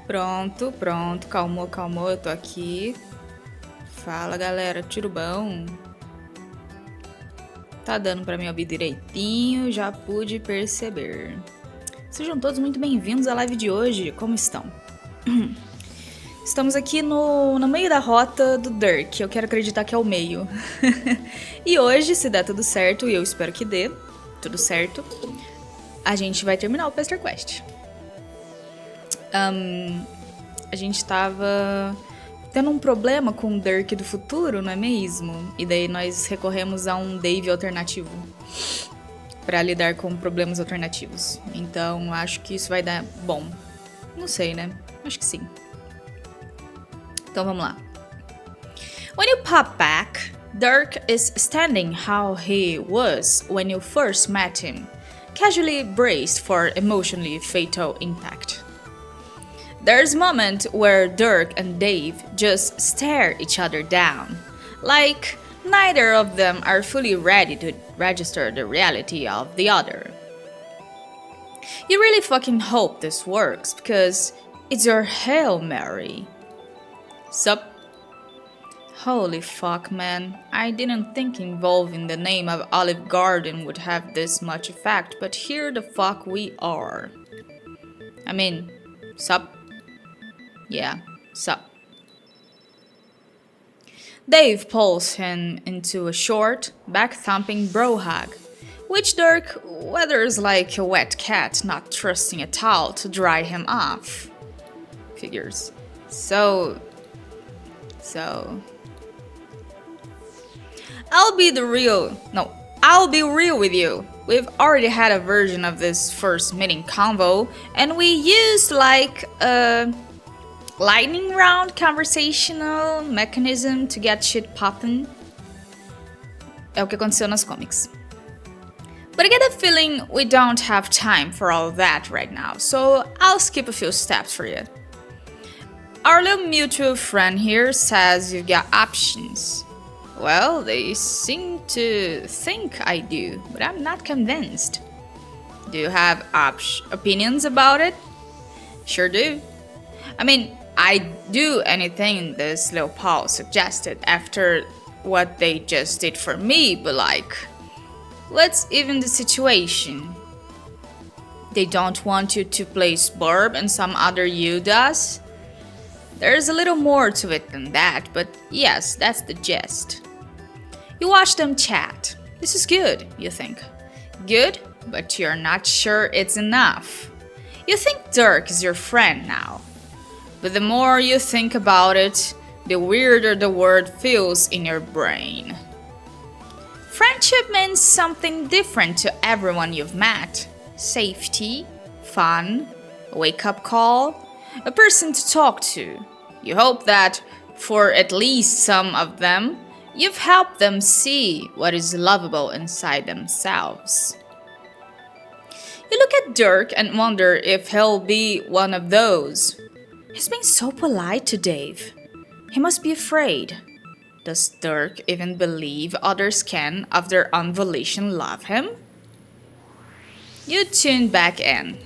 Pronto, pronto. Calmou, calmou, eu tô aqui. Fala, galera, tudo bom? Tá dando pra me ouvir direitinho, já pude perceber. Sejam todos muito bem-vindos à live de hoje, como estão? Estamos aqui no meio da rota do Dirk, eu quero acreditar que é o meio. E hoje, se der tudo certo, e eu espero que dê tudo certo, a gente vai terminar o Pesterquest. A gente tava tendo um problema com o Dirk do futuro, não é mesmo? E daí nós recorremos a um Dave alternativo pra lidar com problemas alternativos. Então acho que isso vai dar bom. Não sei, né? Acho que sim. Então vamos lá. When you pop back, Dirk is standing how he was when you first met him, casually braced for emotionally fatal impact. There's a moment where Dirk and Dave just stare each other down, like neither of them are fully ready to register the reality of the other. You really fucking hope this works, because it's your Hail Mary. Sup? Holy fuck, man. I didn't think involving the name of Olive Garden would have this much effect, but here the fuck we are. I mean, sup? Yeah, sup. Dave pulls him into a short, back-thumping bro hug, which Dirk weathers like a wet cat not trusting a towel to dry him off. Figures. So... I'll be real with you. We've already had a version of this first meeting convo, and we used like a lightning round conversational mechanism to get shit poppin'. É o que aconteceu nas comics. But I get the feeling we don't have time for all that right now, so I'll skip a few steps for you. Our little mutual friend here says you've got options. Well, they seem to think I do, but I'm not convinced. Do you have opinions about it? Sure do. I mean, I'd do anything this little Paul suggested after what they just did for me, but like, let's even the situation. They don't want you to place Burb and some other you does? There's a little more to it than that, but yes, that's the gist. You watch them chat. This is good, you think. Good, but you're not sure it's enough. You think Dirk is your friend now. But the more you think about it, the weirder the word feels in your brain. Friendship means something different to everyone you've met. Safety, fun, a wake-up call, a person to talk to. You hope that, for at least some of them, you've helped them see what is lovable inside themselves. You look at Dirk and wonder if he'll be one of those. He's been so polite to Dave. He must be afraid. Does Dirk even believe others can, of their own volition, love him? You tune back in.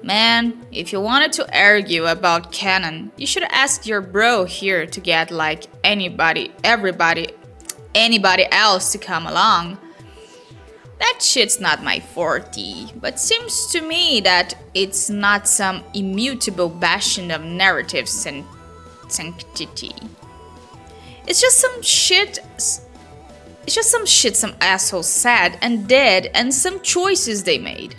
Man, if you wanted to argue about canon, you should ask your bro here to get like anybody else to come along. That shit's not my forte, but seems to me that it's not some immutable bastion of narrative sanctity. It's just some shit some asshole said and did and some choices they made.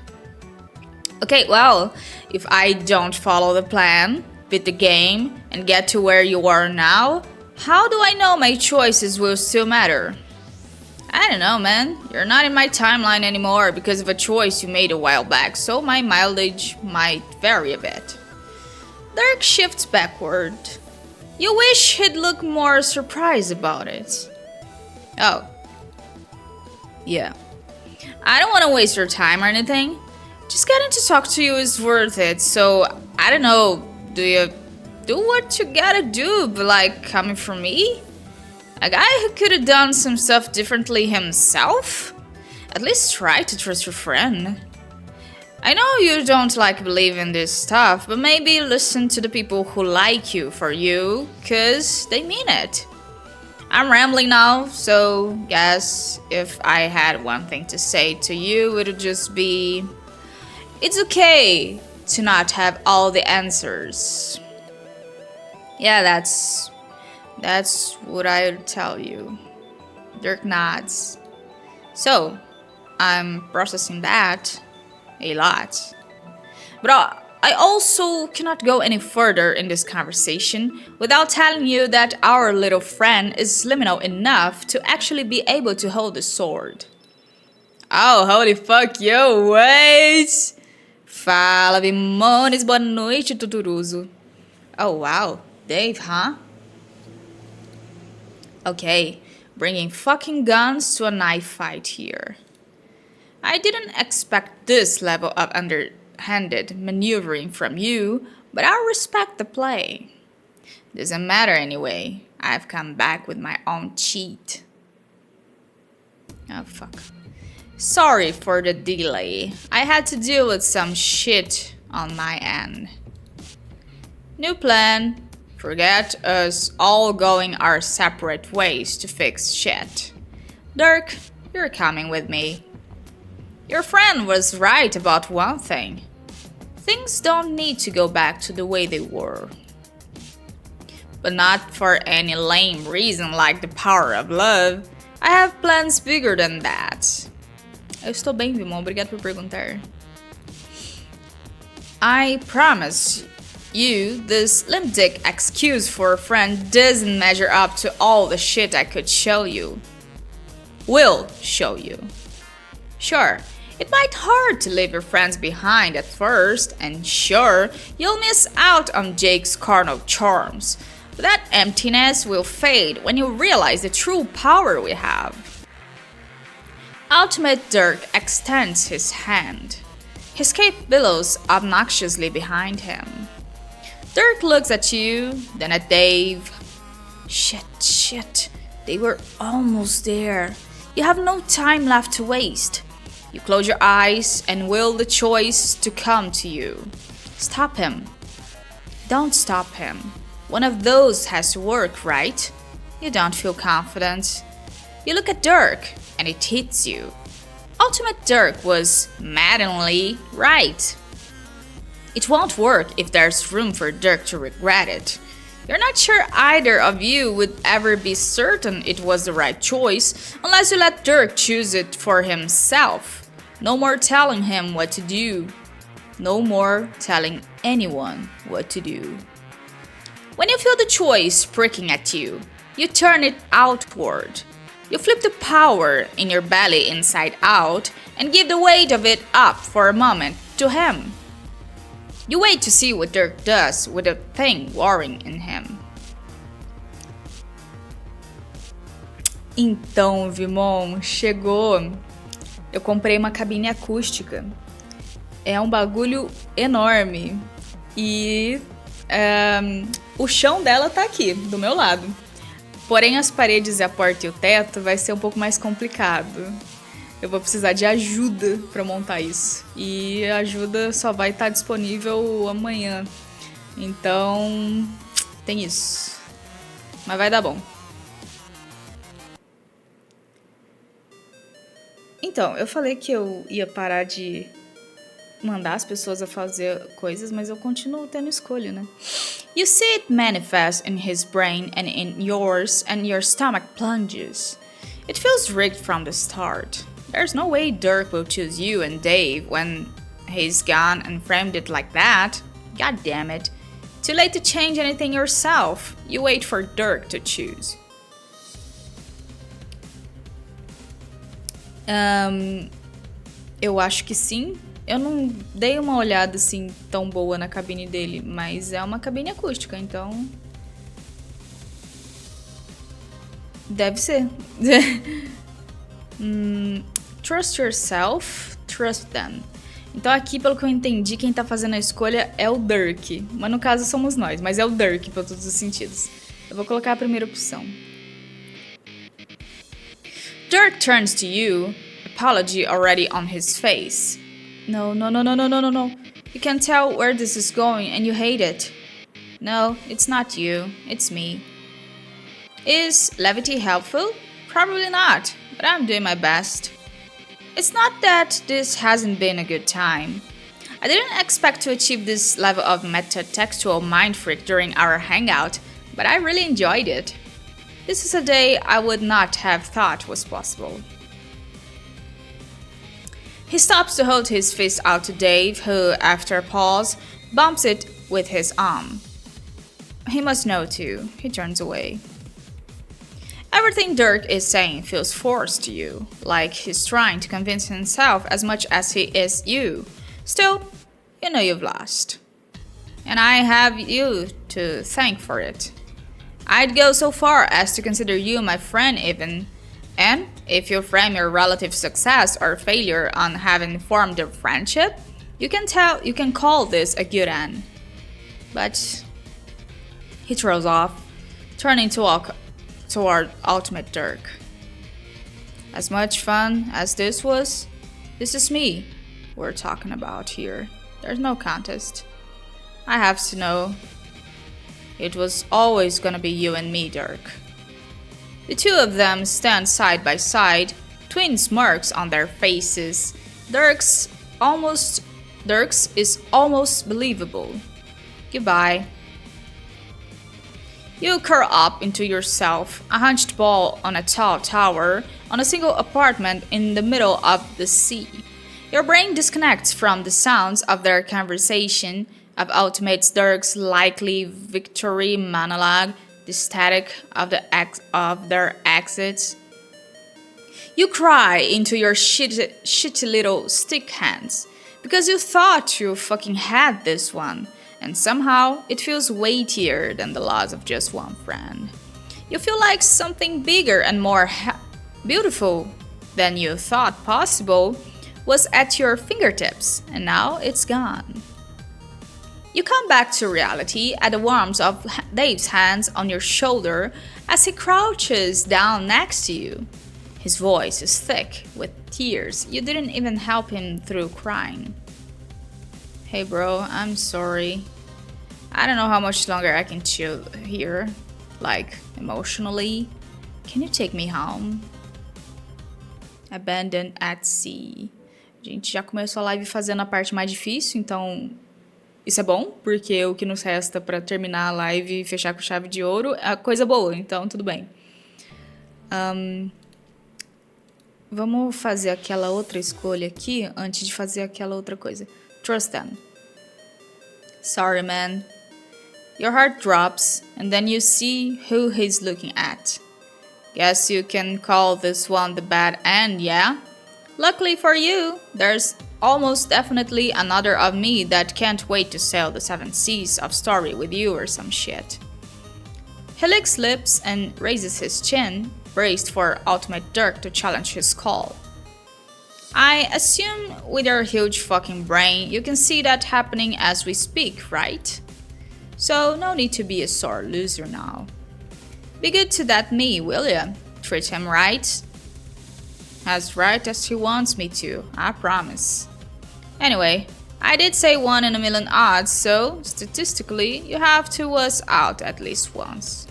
Okay, well, if I don't follow the plan, beat the game, and get to where you are now, how do I know my choices will still matter? I don't know, man. You're not in my timeline anymore because of a choice you made a while back, so my mileage might vary a bit. Dirk shifts backward. You wish he'd look more surprised about it. Oh. Yeah. I don't want to waste your time or anything. Just getting to talk to you is worth it, so I don't know, do you do what you gotta do, but like coming from me? A guy who could have done some stuff differently himself? At least try to trust your friend. I know you don't like believing this stuff, but maybe listen to the people who like you for you, cause they mean it. I'm rambling now, so guess if I had one thing to say to you, it would just be, it's okay to not have all the answers. Yeah, that's what I would tell you. Dirk nods. So, I'm processing that a lot. But I also cannot go any further in this conversation without telling you that our little friend is liminal enough to actually be able to hold the sword. Oh, holy fuck, yo, wait! Fala, Bimones, boa noite, Tuturuso. Oh, wow, Dave, huh? Okay, bringing fucking guns to a knife fight here. I didn't expect this level of underhanded maneuvering from you, but I'll respect the play. Doesn't matter anyway. I've come back with my own cheat. Oh, fuck. Sorry for the delay. I had to deal with some shit on my end. New plan. Forget us all going our separate ways to fix shit. Dirk, you're coming with me. Your friend was right about one thing. Things don't need to go back to the way they were. But not for any lame reason like the power of love. I have plans bigger than that. Eu estou bem, Vimon. Obrigado por perguntar. I promise you, this limp-dick excuse for a friend doesn't measure up to all the shit I could show you. Will show you. Sure, it might hurt to leave your friends behind at first, and sure, you'll miss out on Jake's carnal charms. But that emptiness will fade when you realize the true power we have. Ultimate Dirk extends his hand. His cape billows obnoxiously behind him. Dirk looks at you, then at Dave. Shit. They were almost there. You have no time left to waste. You close your eyes and will the choice to come to you. Stop him. Don't stop him. One of those has to work, right? You don't feel confident. You look at Dirk and it hits you. Ultimate Dirk was maddeningly right. It won't work if there's room for Dirk to regret it. You're not sure either of you would ever be certain it was the right choice unless you let Dirk choose it for himself. No more telling him what to do. No more telling anyone what to do. When you feel the choice pricking at you, you turn it outward. You flip the power in your belly inside out and give the weight of it up for a moment to him. You wait to see what Dirk does with the thing warring in him. Então, Vimon, chegou. Eu comprei uma cabine acústica. É um bagulho enorme. E o chão dela tá aqui, do meu lado. Porém, as paredes, a porta e o teto vai ser um pouco mais complicado. Eu vou precisar de ajuda para montar isso. E a ajuda só vai estar disponível amanhã. Então, tem isso. Mas vai dar bom. Então, eu falei que eu ia parar de mandar as pessoas a fazer coisas, mas eu continuo tendo escolha, né? You see it manifest in his brain and in yours, and your stomach plunges. It feels rigged from the start. There's no way Dirk will choose you and Dave when he's gone and framed it like that. God damn it. Too late to change anything yourself. You wait for Dirk to choose. Eu acho que sim. Eu não dei uma olhada assim tão boa na cabine dele, mas é uma cabine acústica, então deve ser. Trust yourself, trust them. Então aqui, pelo que eu entendi, quem tá fazendo a escolha é o Dirk. Mas no caso somos nós, mas é o Dirk pra todos os sentidos. Eu vou colocar a primeira opção. Dirk turns to you, apology already on his face. No, no, no, no, no, no, no, no. You can tell where this is going and you hate it. No, it's not you, it's me. Is levity helpful? Probably not, but I'm doing my best. It's not that this hasn't been a good time. I didn't expect to achieve this level of metatextual mind freak during our hangout, but I really enjoyed it. This is a day I would not have thought was possible. He stops to hold his fist out to Dave, who, after a pause, bumps it with his arm. He must know too. He turns away. Everything Dirk is saying feels forced to you, like he's trying to convince himself as much as he is you. Still, you know you've lost. And I have you to thank for it. I'd go so far as to consider you my friend even. And if you frame your relative success or failure on having formed a friendship, you can call this a good end. But he throws off, turning to walk toward Ultimate Dirk. As much fun as this was, this is me we're talking about here. There's no contest. I have to know. It was always gonna be you and me, Dirk. The two of them stand side by side, twin smirks on their faces. Dirk's is almost believable. Goodbye. You curl up into yourself, a hunched ball on a tall tower, on a single apartment in the middle of the sea. Your brain disconnects from the sounds of their conversation, of Ultimate Dirk's likely victory monologue, the static of their exits. You cry into your shitty little stick hands because you thought you fucking had this one, and somehow it feels weightier than the loss of just one friend. You feel like something bigger and more beautiful than you thought possible was at your fingertips, and now it's gone. You come back to reality at the warmth of Dave's hands on your shoulder as he crouches down next to you. His voice is thick with tears. You didn't even help him through crying. Hey bro, I'm sorry. I don't know how much longer I can chill here, like emotionally. Can you take me home? Abandoned at sea. A gente já começou a live fazendo a parte mais difícil, então isso é bom, porque o que nos resta para terminar a live e fechar com chave de ouro é coisa boa, então tudo bem. Vamos fazer aquela outra escolha aqui antes de fazer aquela outra coisa. Trust them. Sorry, man. Your heart drops, and then you see who he's looking at. Guess you can call this one the bad end, yeah? Luckily for you, there's almost definitely another of me that can't wait to sail the 7 seas of story with you or some shit. He licks lips and raises his chin, braced for Ultimate Dirk to challenge his call. I assume with your huge fucking brain, you can see that happening as we speak, right? So no need to be a sore loser now. Be good to that me, will ya? Treat him right. As right as he wants me to, I promise. Anyway, I did say 1 in a million odds, so statistically, you have to wuss out at least once.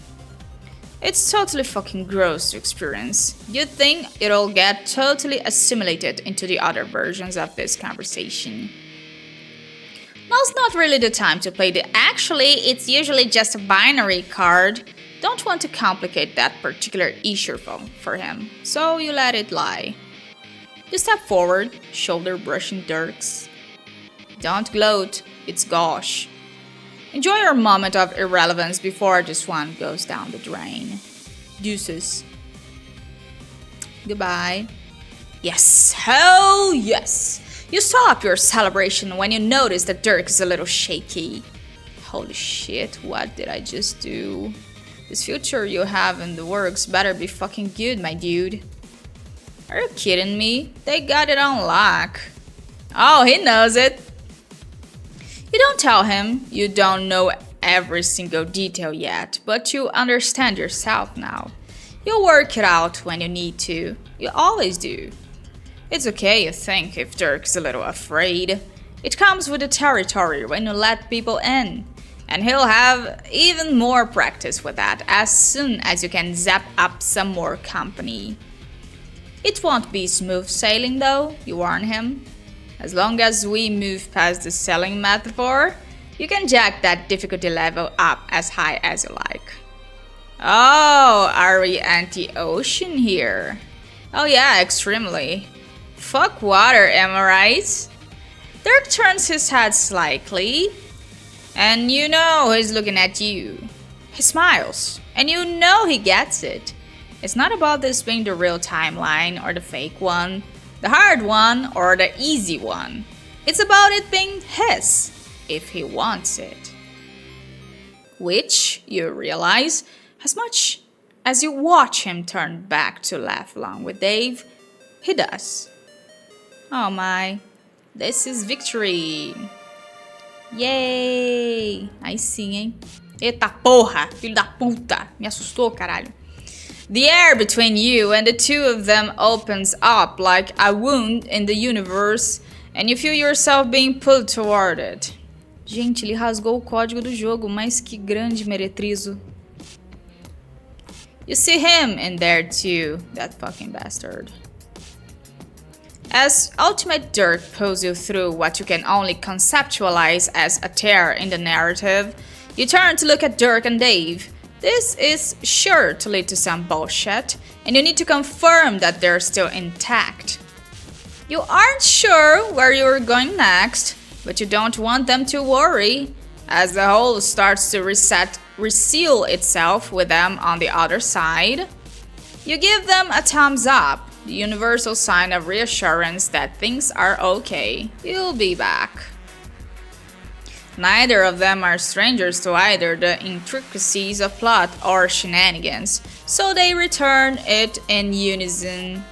It's totally fucking gross to experience. You'd think it'll get totally assimilated into the other versions of this conversation. Now's not really the time to play the actually, it's usually just a binary card. Don't want to complicate that particular issue for him, so you let it lie. You step forward, shoulder brushing Dirk's. Don't gloat, it's gauche. Enjoy your moment of irrelevance before this one goes down the drain. Deuces. Goodbye. Yes, hell yes! You stop your celebration when you notice that Dirk is a little shaky. Holy shit, what did I just do? This future you have in the works better be fucking good, my dude. Are you kidding me? They got it on lock. Oh, he knows it. You don't tell him you don't know every single detail yet, but you understand yourself now. You'll work it out when you need to. You always do. It's okay, you think, if Dirk's a little afraid. It comes with the territory when you let people in. And he'll have even more practice with that as soon as you can zap up some more company. It won't be smooth sailing though, you warn him. As long as we move past the sailing metaphor, you can jack that difficulty level up as high as you like. Oh, are we anti-ocean here? Oh yeah, extremely. Fuck water, am I right? Dirk turns his head slightly, and you know he's looking at you. He smiles, and you know he gets it. It's not about this being the real timeline or the fake one, the hard one or the easy one. It's about it being his, if he wants it. Which, you realize, as much as you watch him turn back to laugh along with Dave, he does. Oh my, this is victory. Yay! Aí sim, hein? Eita porra, filho da puta. Me assustou, caralho. The air between you and the two of them opens up like a wound in the universe, and you feel yourself being pulled toward it. Gente, ele rasgou o código do jogo, mas que grande meretrizo. You see him in there too, that fucking bastard. As Ultimate Dirk pulls you through what you can only conceptualize as a tear in the narrative, you turn to look at Dirk and Dave. This is sure to lead to some bullshit, and you need to confirm that they're still intact. You aren't sure where you're going next, but you don't want them to worry, as the hole starts to reseal itself with them on the other side. You give them a thumbs up, the universal sign of reassurance that things are okay. You'll be back. Neither of them are strangers to either the intricacies of plot or shenanigans, so they return it in unison.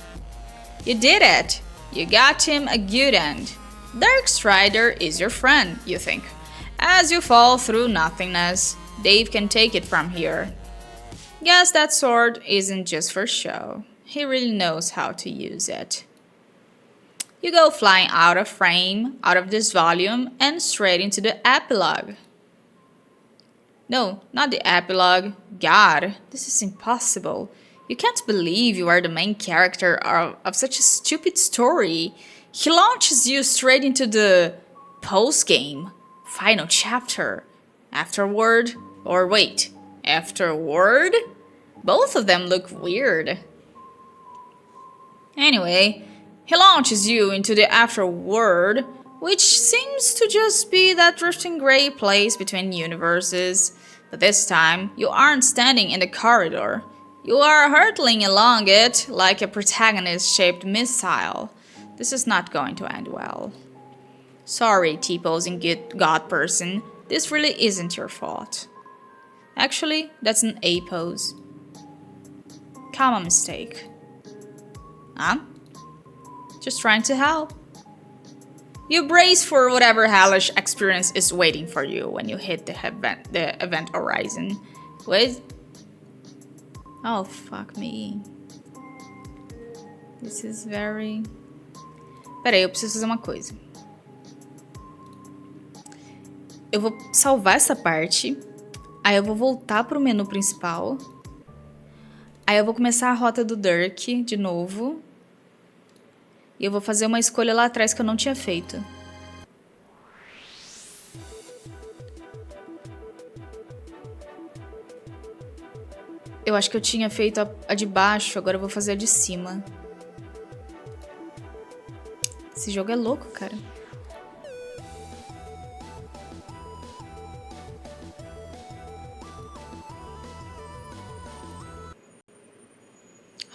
You did it! You got him a good end. Dirk Strider is your friend, you think. As you fall through nothingness, Dave can take it from here. Guess that sword isn't just for show. He really knows how to use it. You go flying out of frame, out of this volume, and straight into the epilogue. No, not the epilogue. God, this is impossible. You can't believe you are the main character of such a stupid story. He launches you straight into the post-game, final chapter. Afterward, or wait, afterward? Both of them look weird. Anyway, he launches you into the afterworld, which seems to just be that drifting gray place between universes. But this time, you aren't standing in the corridor. You are hurtling along it like a protagonist-shaped missile. This is not going to end well. Sorry, T-posing God person. This really isn't your fault. Actually, that's an A pose. Common mistake. Huh? Just trying to help. You brace for whatever hellish experience is waiting for you when you hit the event horizon. With... Oh, fuck me. This is very... Peraí, eu preciso fazer uma coisa. Eu vou salvar essa parte. Aí eu vou voltar pro menu principal. Aí eu vou começar a rota do Dirk de novo. E eu vou fazer uma escolha lá atrás que eu não tinha feito. Eu acho que eu tinha feito a de baixo, agora eu vou fazer a de cima. Esse jogo é louco, cara.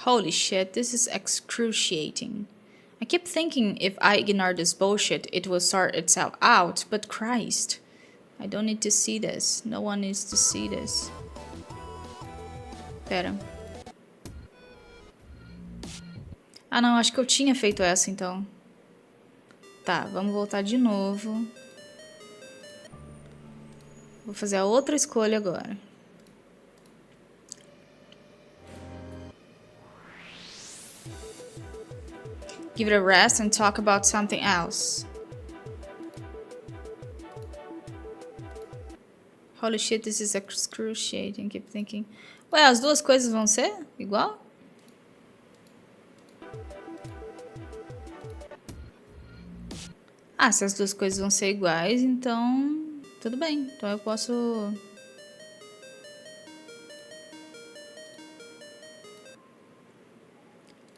Holy shit, this is excruciating. I keep thinking if I ignore this bullshit, it will sort itself out, but Christ. I don't need to see this. No one needs to see this. Pera. Ah não, acho que eu tinha feito essa então. Tá, vamos voltar de novo. Vou fazer a outra escolha agora. give it a rest and talk about something else. Holy shit, this is excruciating. Keep thinking. Ué, as duas coisas vão ser igual? Ah, se as duas coisas vão ser iguais, então tudo bem. Então eu posso...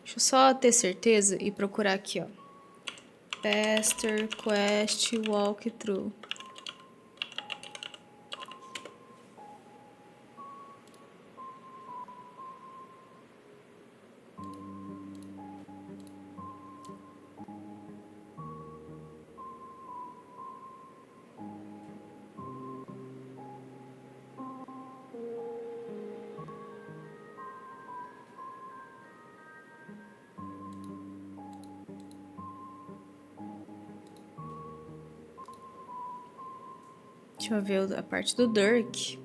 Deixa eu só ter certeza e procurar aqui, ó. Pesterquest walkthrough. Deixa eu ver a parte do Dirk.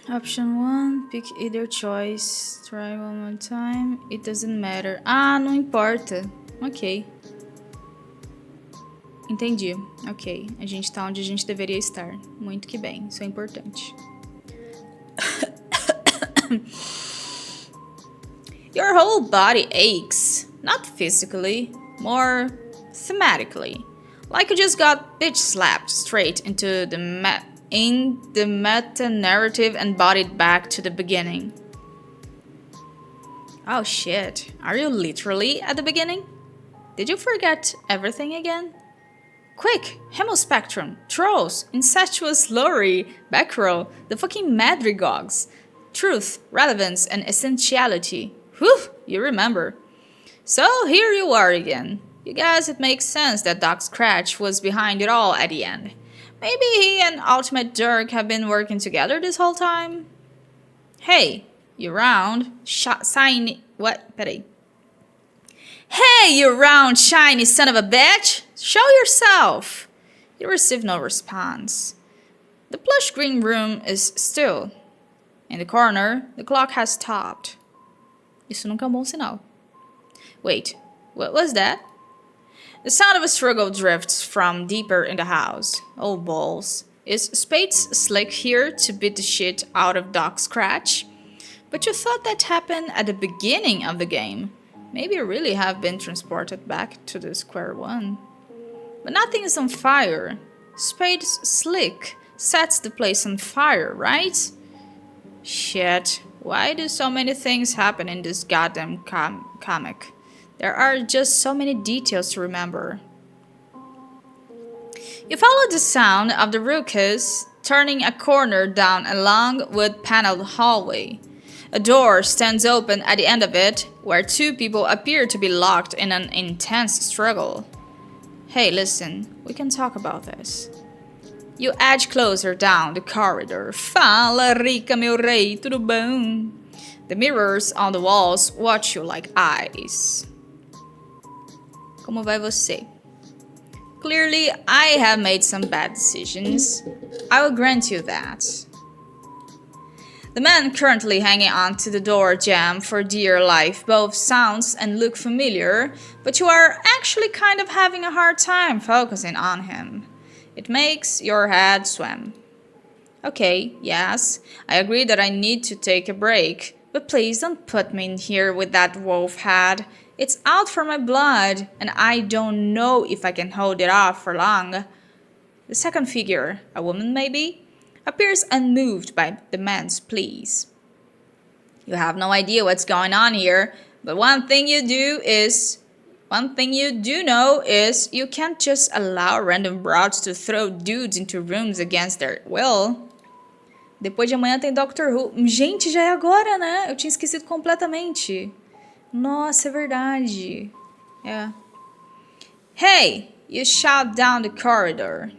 Option 1, pick either choice. Try one more time. It doesn't matter. Ah, não importa. Ok. Entendi. Ok. A gente tá onde a gente deveria estar. Muito que bem. Isso é importante. Your whole body aches. Not physically. More thematically. Like you just got bitch slapped straight into the meta-narrative and bodied back to the beginning. Oh shit. Are you literally at the beginning? Did you forget everything again? Quick! Hemospectrum, Trolls, Incestuous Lorry, Backrow, the fucking Madrigogs. Truth, relevance, and essentiality. Whew, you remember. So here you are again. You guess it makes sense that Doc Scratch was behind it all at the end. Maybe he and Ultimate Dirk have been working together this whole time? Hey, you round, shiny... What? Peraí. Hey, you round, shiny son of a bitch! Show yourself! You receive no response. The plush green room is still. In the corner, the clock has stopped. Isso nunca é bom sinal. Wait, what was that? The sound of a struggle drifts from deeper in the house. Oh balls. Is Spades slick here to beat the shit out of Doc Scratch? But you thought that happened at the beginning of the game. Maybe you really have been transported back to the square one. But nothing is on fire. Spades slick sets the place on fire, right? Shit. Why do so many things happen in this goddamn comic? There are just so many details to remember. You follow the sound of the ruckus, turning a corner down a long wood-paneled hallway. A door stands open at the end of it, where two people appear to be locked in an intense struggle. Hey, listen, we can talk about this. You edge closer down the corridor. Fala, rica, meu rei, tudo bom? The mirrors on the walls watch you like eyes. Como vai você? Clearly, I have made some bad decisions. I will grant you that. The man currently hanging on to the door jamb for dear life both sounds and look familiar, but you are actually kind of having a hard time focusing on him. It makes your head swim. Okay, yes, I agree that I need to take a break, but please don't put me in here with that wolf head. It's out for my blood, and I don't know if I can hold it off for long. The second figure, a woman maybe, appears unmoved by the man's pleas. You have no idea what's going on here, but one thing you do know is you can't just allow random broads to throw dudes into rooms against their will. Depois de amanhã tem Doctor Who. Gente, já é agora, né? Eu tinha esquecido completamente. Nossa, é verdade. Yeah. Hey, you shout down the corridor.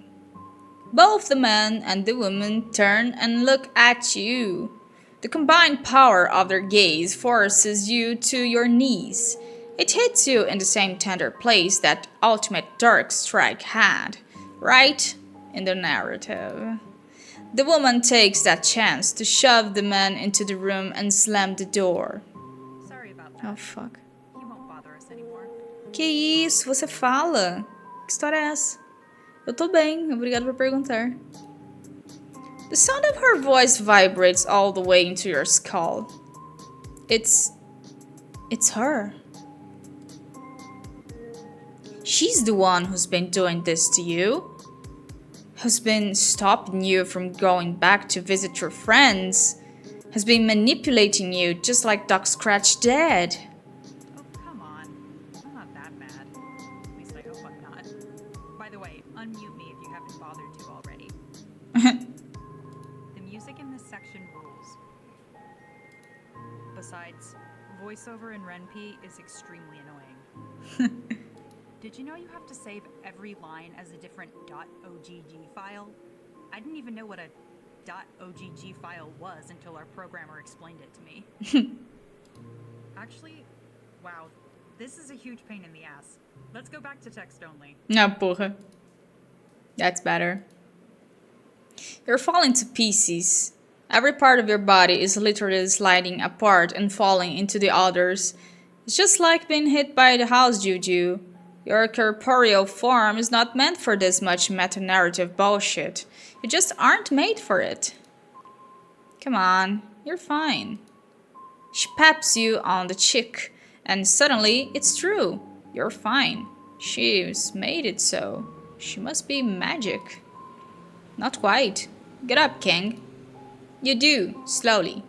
Both the man and the woman turn and look at you. The combined power of their gaze forces you to your knees. It hits you in the same tender place that Ultimate Dark Strike had, right in the narrative. The woman takes that chance to shove the man into the room and slam the door. Sorry about Oh, fuck. He won't bother us anymore. Que isso? Você fala? Que história é essa? Eu tô bem, obrigado por perguntar. The sound of her voice vibrates all the way into your skull. It's her. She's the one who's been doing this to you. Who's been stopping you from going back to visit your friends. Has been manipulating you just like Doc Scratch did. Oh, come on. I'm not that bad. At least I hope I'm not. By the way, unmute me if you haven't bothered to already. The music in this section rules. Besides, voiceover in RenP is extremely annoying. Did you know you have to save every line as a different .ogg file? I didn't even know what a .ogg file was until our programmer explained it to me. Actually, wow, this is a huge pain in the ass. Let's go back to text only. Ah, porra. That's better. You're falling to pieces. Every part of your body is literally sliding apart and falling into the others. It's just like being hit by the house juju. Your corporeal form is not meant for this much meta-narrative bullshit. You just aren't made for it. Come on, you're fine. She pats you on the cheek, and suddenly it's true. You're fine. She's made it so. She must be magic. Not quite. Get up, King. You do, slowly.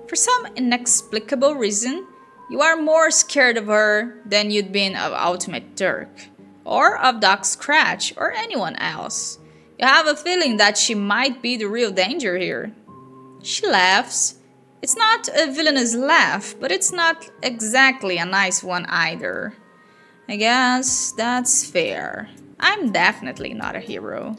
For some inexplicable reason, you are more scared of her than you'd been of Ultimate Dirk, or of Doc Scratch, or anyone else. You have a feeling that she might be the real danger here. She laughs. It's not a villainous laugh, but it's not exactly a nice one either. I guess that's fair. I'm definitely not a hero.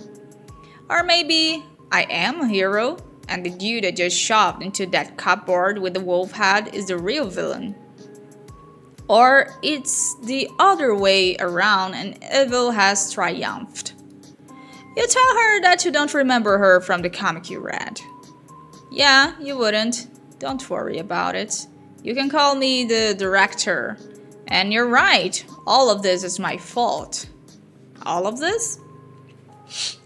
Or maybe I am a hero, and the dude I just shoved into that cupboard with the wolf head is the real villain. Or it's the other way around and evil has triumphed. You tell her that you don't remember her from the comic you read. Yeah, you wouldn't. Don't worry about it. You can call me the director. And you're right, all of this is my fault. All of this?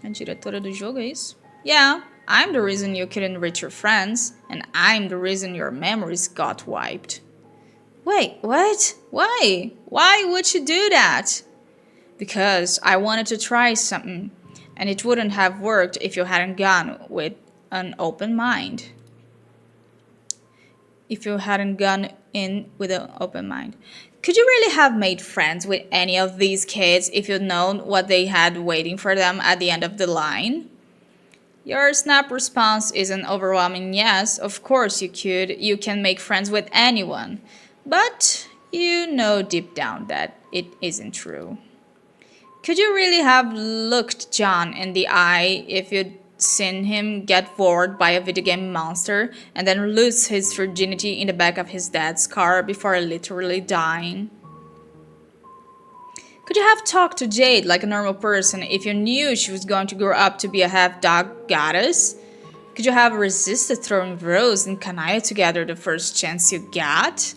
A diretora do jogo, é isso? Yeah, I'm the reason you couldn't reach your friends, and I'm the reason your memories got wiped. Wait, what? Why? Why would you do that? Because I wanted to try something, and it wouldn't have worked if you hadn't gone with an open mind. If you hadn't gone in with an open mind. Could you really have made friends with any of these kids if you'd known what they had waiting for them at the end of the line? Your snap response is an overwhelming yes, of course you could. You can make friends with anyone. But you know deep down that it isn't true. Could you really have looked John in the eye if you'd seen him get bored by a video game monster and then lose his virginity in the back of his dad's car before literally dying? Could you have talked to Jade like a normal person if you knew she was going to grow up to be a half-dog goddess? Could you have resisted throwing Rose and Kanaya together the first chance you got?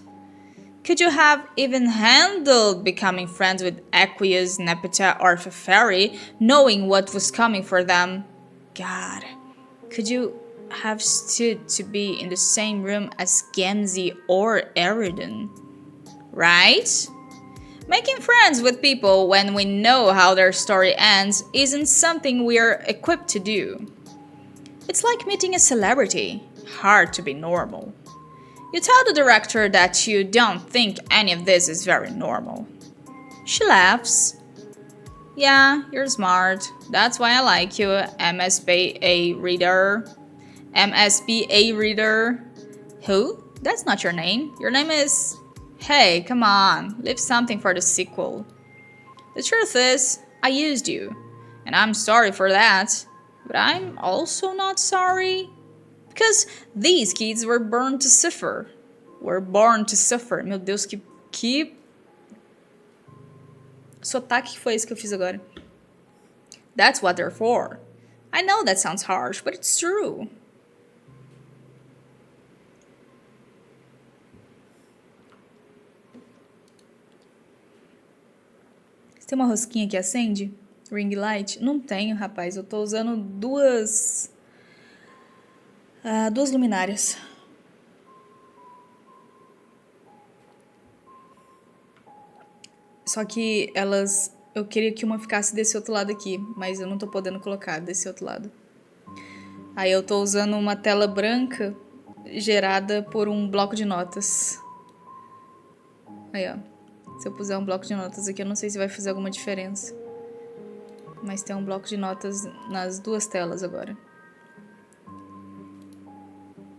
Could you have even handled becoming friends with Aqueous, Nepeta, or Feferi, knowing what was coming for them? God, could you have stood to be in the same room as Gemzi or Eridan? Right? Making friends with people when we know how their story ends isn't something we're equipped to do. It's like meeting a celebrity. Hard to be normal. You tell the director that you don't think any of this is very normal. She laughs. Yeah, you're smart. That's why I like you, MSBA reader. MSBA reader. Who? That's not your name. Your name is... Hey, come on. Leave something for the sequel. The truth is, I used you. And I'm sorry for that. But I'm also not sorry. Because these kids were born to suffer. Were born to suffer. Meu Deus, que sotaque que foi esse que eu fiz agora? That's what they're for. I know that sounds harsh, but it's true. Tem uma rosquinha que acende? Ring light? Não tenho, rapaz. Eu tô usando duas luminárias. Só que elas... Eu queria que uma ficasse desse outro lado aqui, mas eu não tô podendo colocar desse outro lado. Aí eu tô usando uma tela branca gerada por um bloco de notas. Aí, ó. Se eu puser um bloco de notas aqui, eu não sei se vai fazer alguma diferença. Mas tem um bloco de notas nas duas telas agora.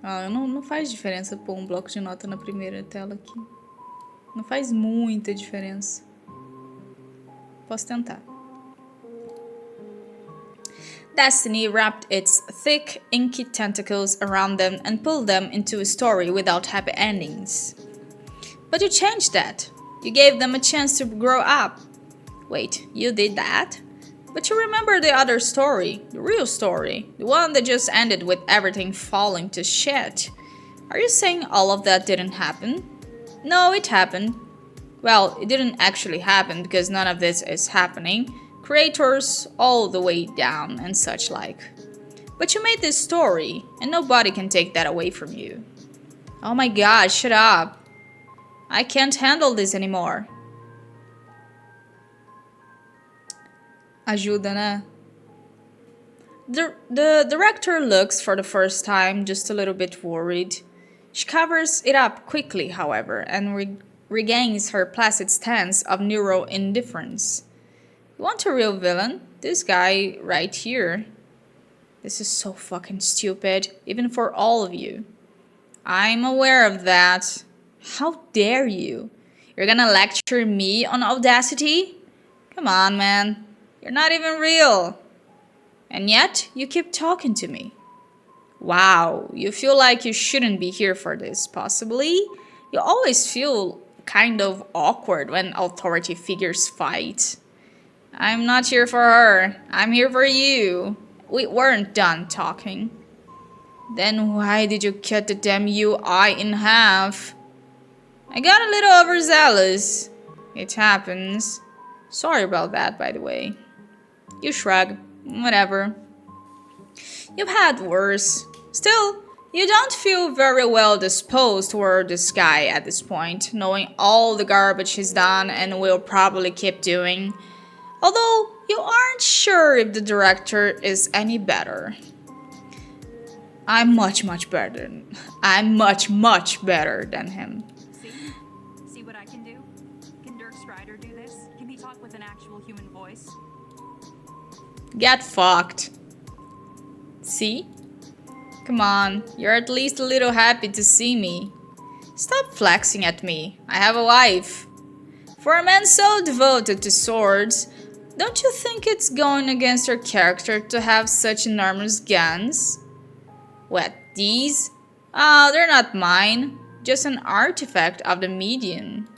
Ah, não faz diferença pôr um bloco de nota na primeira tela aqui. Não faz muita diferença. Posso tentar. Destiny wrapped its thick, inky tentacles around them and pulled them into a story without happy endings. But you changed that. You gave them a chance to grow up. Wait, you did that? But you remember the other story, the real story, the one that just ended with everything falling to shit. Are you saying all of that didn't happen? No, it happened. Well, it didn't actually happen because none of this is happening. Creators all the way down and such like. But you made this story, and nobody can take that away from you. Oh my god, shut up. I can't handle this anymore. Ajuda, né? The director looks for the first time just a little bit worried. She covers it up quickly, however, and regains her placid stance of neural indifference. You want a real villain? This guy right here. This is so fucking stupid, even for all of you. I'm aware of that. How dare you? You're gonna lecture me on audacity? Come on, man. You're not even real. And yet, you keep talking to me. Wow, you feel like you shouldn't be here for this, possibly? You always feel kind of awkward when authority figures fight. I'm not here for her. I'm here for you. We weren't done talking. Then why did you cut the damn UI in half? I got a little overzealous. It happens. Sorry about that, by the way. You shrug. Whatever. You've had worse. Still, you don't feel very well disposed toward this guy at this point, knowing all the garbage he's done and will probably keep doing. Although, you aren't sure if the director is any better. I'm much better. I'm much better than him. See what I can do? Can Dirk Strider do this? Can he talk with an actual human voice? Get fucked. See? Come on, you're at least a little happy to see me. Stop flexing at me. I have a wife. For a man so devoted to swords, don't you think it's going against your character to have such enormous guns? What, these? Oh, they're not mine. Just an artifact of the medium.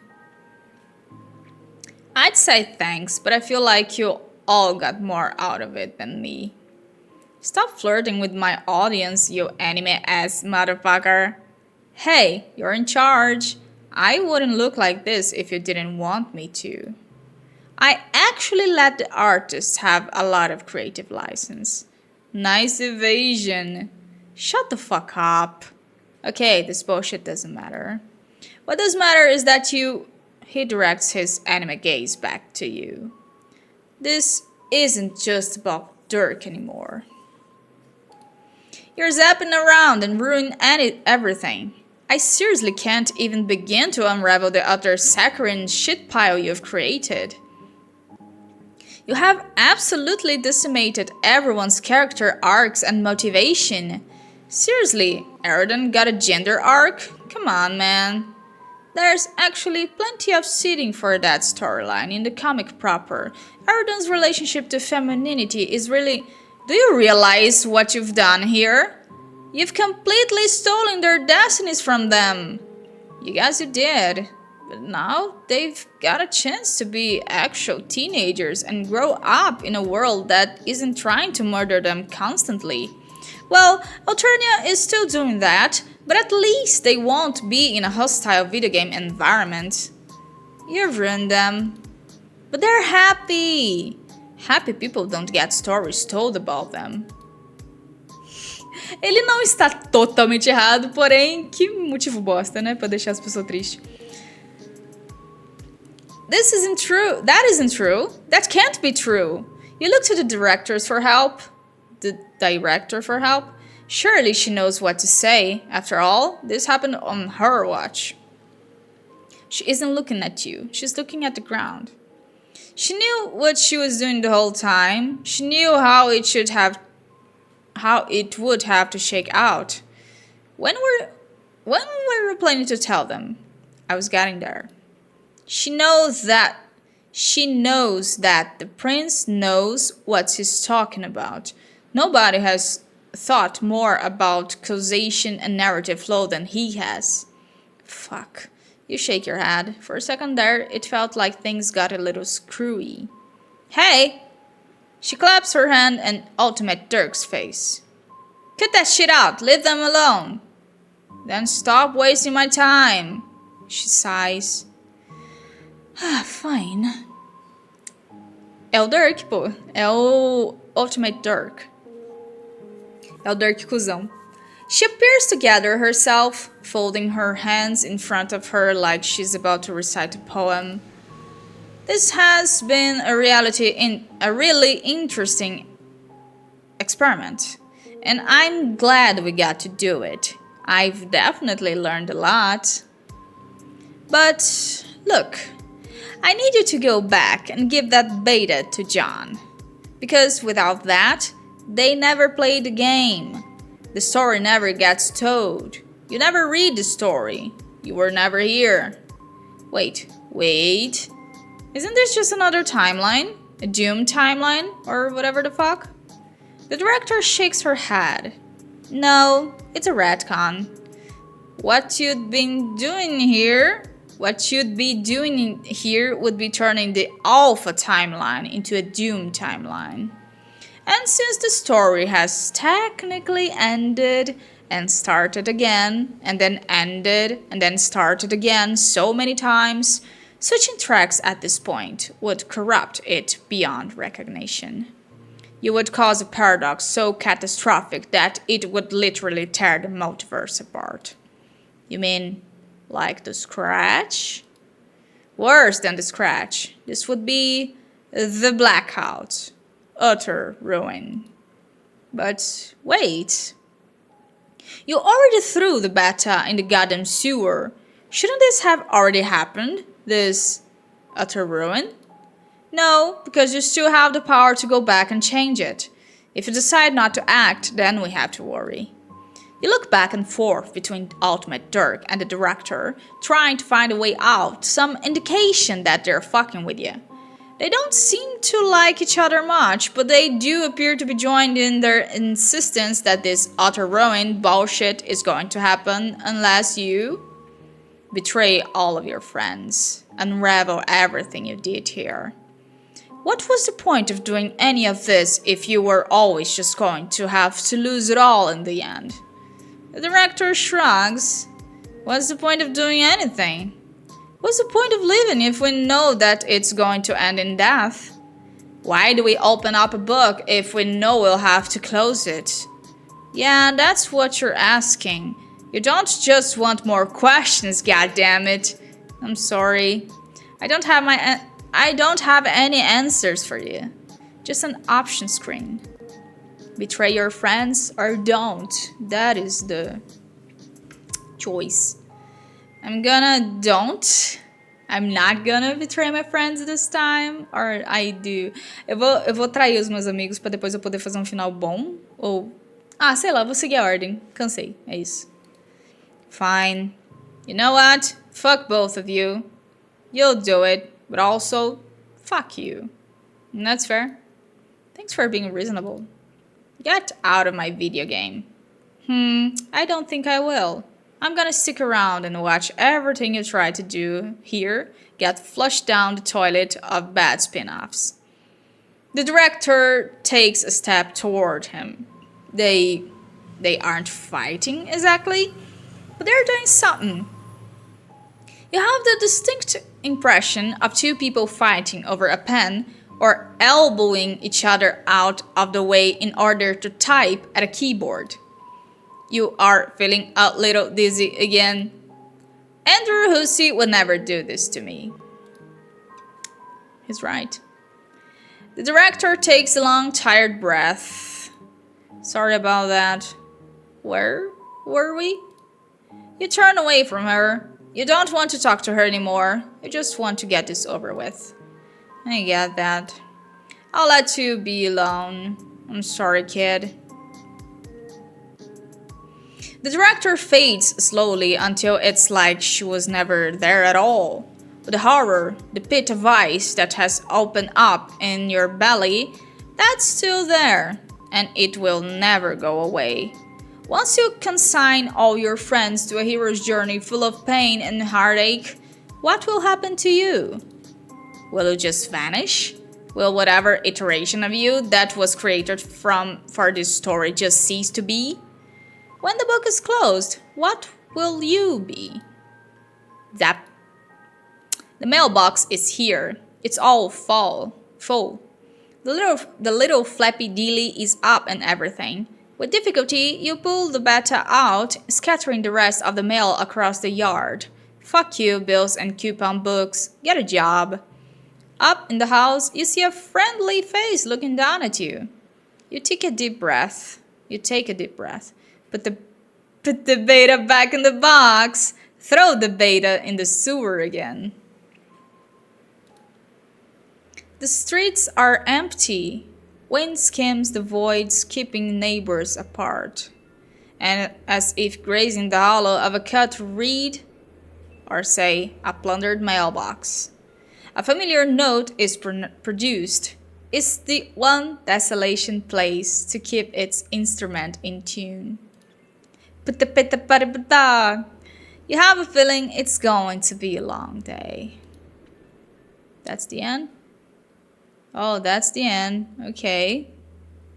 I'd say thanks, but I feel like you all got more out of it than me. Stop flirting with my audience, you anime-ass motherfucker. Hey, you're in charge. I wouldn't look like this if you didn't want me to. I actually let the artists have a lot of creative license. Nice evasion. Shut the fuck up. Okay, this bullshit doesn't matter. What does matter is that he directs his anime gaze back to you. This isn't just about Dirk anymore. You're zapping around and ruining everything. I seriously can't even begin to unravel the utter saccharine shit pile you've created. You have absolutely decimated everyone's character arcs and motivation. Seriously, Aridon got a gender arc? Come on, man. There's actually plenty of seeding for that storyline in the comic proper. Aridon's relationship to femininity is really... Do you realize what you've done here? You've completely stolen their destinies from them. You guess you did. But now they've got a chance to be actual teenagers and grow up in a world that isn't trying to murder them constantly. Well, Alternia is still doing that, but at least they won't be in a hostile video game environment. You've ruined them. But they're happy. Happy people don't get stories told about them. Ele não está totalmente errado, porém, que motivo bosta, né? Pra deixar as pessoas tristes. This isn't true. That isn't true. That can't be true. You look to the directors for help. The director for help? Surely she knows what to say. After all, this happened on her watch. She isn't looking at you. She's looking at the ground. She knew what she was doing the whole time. She knew how it would have to shake out. When were we planning to tell them? I was getting there. She knows that the prince knows what he's talking about. Nobody has thought more about causation and narrative flow than he has. Fuck. You shake your head. For a second there, it felt like things got a little screwy. Hey! She claps her hand in Ultimate Dirk's face. Cut that shit out. Leave them alone. Then stop wasting my time. She sighs. Ah, fine. É o Dirk, pô. É o Ultimate Dirk. É o Dirk cuzão. She appears to gather herself, folding her hands in front of her like she's about to recite a poem. This has been a really interesting experiment, and I'm glad we got to do it. I've definitely learned a lot. But look, I need you to go back and give that beta to John. Because without that, they never play the game. The story never gets told. You never read the story. You were never here. Wait. Isn't this just another timeline? A doom timeline? Or whatever the fuck? The director shakes her head. No, it's a retcon. What you'd be doing here would be turning the Alpha timeline into a Doom timeline. And since the story has technically ended and started again, and then ended and then started again so many times, switching tracks at this point would corrupt it beyond recognition. You would cause a paradox so catastrophic that it would literally tear the multiverse apart. You mean like the Scratch? Worse than the Scratch. This would be the blackout. Utter ruin. But wait. You already threw the beta in the goddamn sewer. Shouldn't this have already happened? This utter ruin? No, because you still have the power to go back and change it. If you decide not to act, then we have to worry. You look back and forth between Ultimate Dirk and the director, trying to find a way out, some indication that they're fucking with you. They don't seem to like each other much, but they do appear to be joined in their insistence that this utter ruin bullshit is going to happen unless you betray all of your friends, unravel everything you did here. What was the point of doing any of this if you were always just going to have to lose it all in the end? The director shrugs. What's the point of doing anything? What's the point of living if we know that it's going to end in death? Why do we open up a book if we know we'll have to close it? Yeah, that's what you're asking. You don't just want more questions, goddammit. I'm sorry. I don't have any answers for you. Just an option screen. Betray your friends or don't. That is the choice. I'm not gonna betray my friends this time. Or I do. Eu vou trair os meus amigos pra depois eu poder fazer um final bom. Ou... sei lá, vou seguir a ordem. Cansei, é isso. Fine. You know what? Fuck both of you. You'll do it. But also, fuck you. And that's fair. Thanks for being reasonable. Get out of my video game. I don't think I will. I'm gonna stick around and watch everything you try to do here get flushed down the toilet of bad spin-offs. The director takes a step toward him. They aren't fighting exactly, but they're doing something. You have the distinct impression of two people fighting over a pen or elbowing each other out of the way in order to type at a keyboard. You are feeling a little dizzy again. Andrew Hussey would never do this to me. He's right. The director takes a long, tired breath. Sorry about that. Where were we? You turn away from her. You don't want to talk to her anymore. You just want to get this over with. I get that. I'll let you be alone. I'm sorry, kid. The director fades slowly until it's like she was never there at all. But the horror, the pit of ice that has opened up in your belly, that's still there, and it will never go away. Once you consign all your friends to a hero's journey full of pain and heartache, what will happen to you? Will you just vanish? Will whatever iteration of you that was created for this story just cease to be? When the book is closed, what will you be? Zap. The mailbox is here. It's all full. The little flappy dilly is up and everything. With difficulty, you pull the beta out, scattering the rest of the mail across the yard. Fuck you, bills and coupon books. Get a job. Up in the house, you see a friendly face looking down at you. You take a deep breath. Put the beta back in the box. Throw the beta in the sewer again. The streets are empty. Wind skims the voids, keeping neighbors apart. And as if grazing the hollow of a cut reed, or say, a plundered mailbox, a familiar note is produced. It's the one desolation plays to keep its instrument in tune. You have a feeling it's going to be a long day. That's the end? Oh, that's the end. Okay.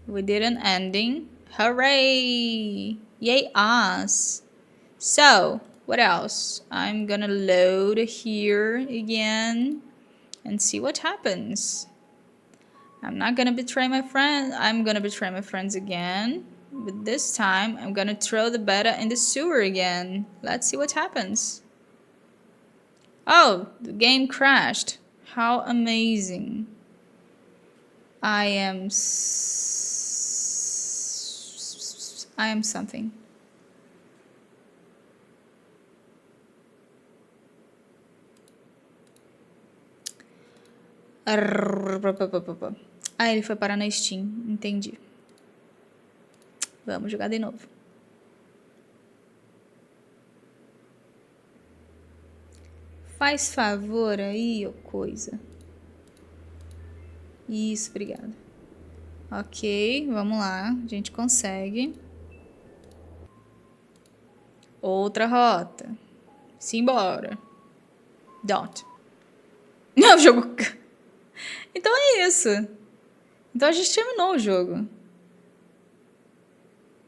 We did an ending. Hooray! Yay us! So, what else? I'm gonna load here again and see what happens. I'm not gonna betray my friend. I'm gonna betray my friends again. But this time, I'm gonna throw the beta in the sewer again. Let's see what happens. Oh, the game crashed. How amazing. I am something. Ah, ele foi parar na Steam. Entendi. Vamos jogar de novo. Faz favor aí, ô coisa. Isso, obrigada. Ok, vamos lá. A gente consegue. Outra rota. Simbora. Don't. Não, o jogo... Então é isso. Então a gente terminou o jogo.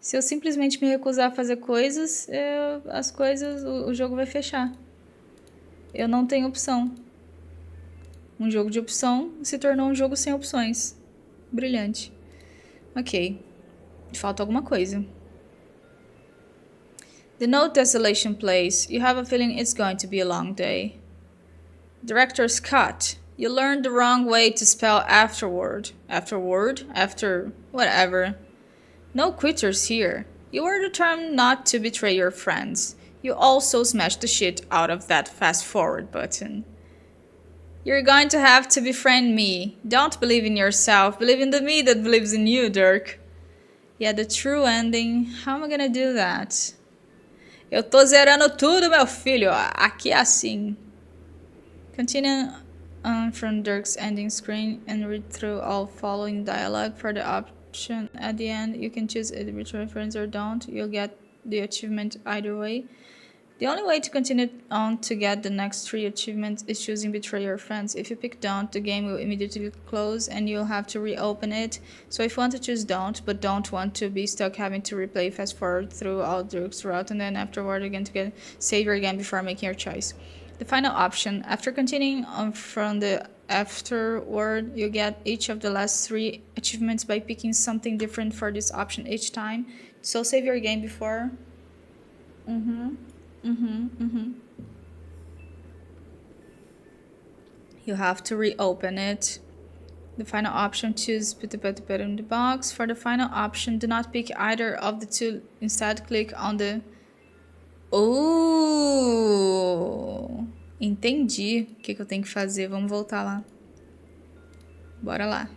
Se eu simplesmente me recusar a fazer coisas, o jogo vai fechar. Eu não tenho opção. Um jogo de opção se tornou um jogo sem opções. Brilhante. Ok. Falta alguma coisa. The note desolation plays. You have a feeling it's going to be a long day. Director's cut. You learned the wrong way to spell afterward. Afterward? After whatever. No quitters here. You were determined not to betray your friends. You also smashed the shit out of that fast forward button. You're going to have to befriend me. Don't believe in yourself. Believe in the me that believes in you, Dirk. Yeah, the true ending. How am I gonna do that? Eu tô zerando tudo, meu filho. Aqui é assim. Continue on from Dirk's ending screen and read through all following dialogue. For the option at the end, you can choose either betray friends or don't. You'll get the achievement either way. The only way to continue on to get the next 3 achievements is choosing Betray Your Friends. If you pick Don't, the game will immediately close and you'll have to reopen it. So if you want to choose Don't, but don't want to be stuck having to replay fast forward through all Dirk's route and then afterward again to save your game before making your choice. The final option. After continuing on from the afterward, you get each of the last 3 achievements by picking something different for this option each time. So save your game before. You have to reopen it. The final option, choose put the button in the box. For the final option, do not pick either of the 2. Instead, click on the... Oh! Entendi o que eu tenho que fazer. Vamos voltar lá. Bora lá.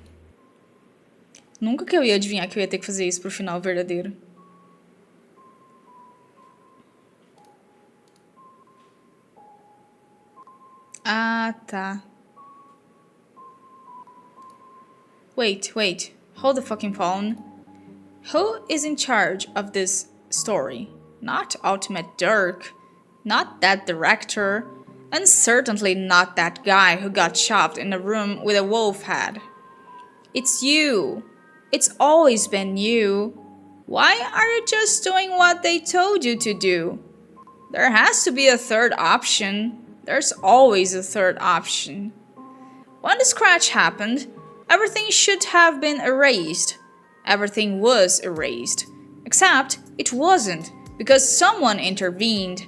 Nunca que eu ia adivinhar que eu ia ter que fazer isso pro final verdadeiro. Ah, tá. Wait. Hold the fucking phone. Who is in charge of this story? Not Ultimate Dirk. Not that director. And certainly not that guy who got shoved in a room with a wolf head. It's you. It's always been you. Why are you just doing what they told you to do? There has to be a third option. There's always a third option. When the scratch happened, everything should have been erased. Everything was erased. Except it wasn't, because someone intervened.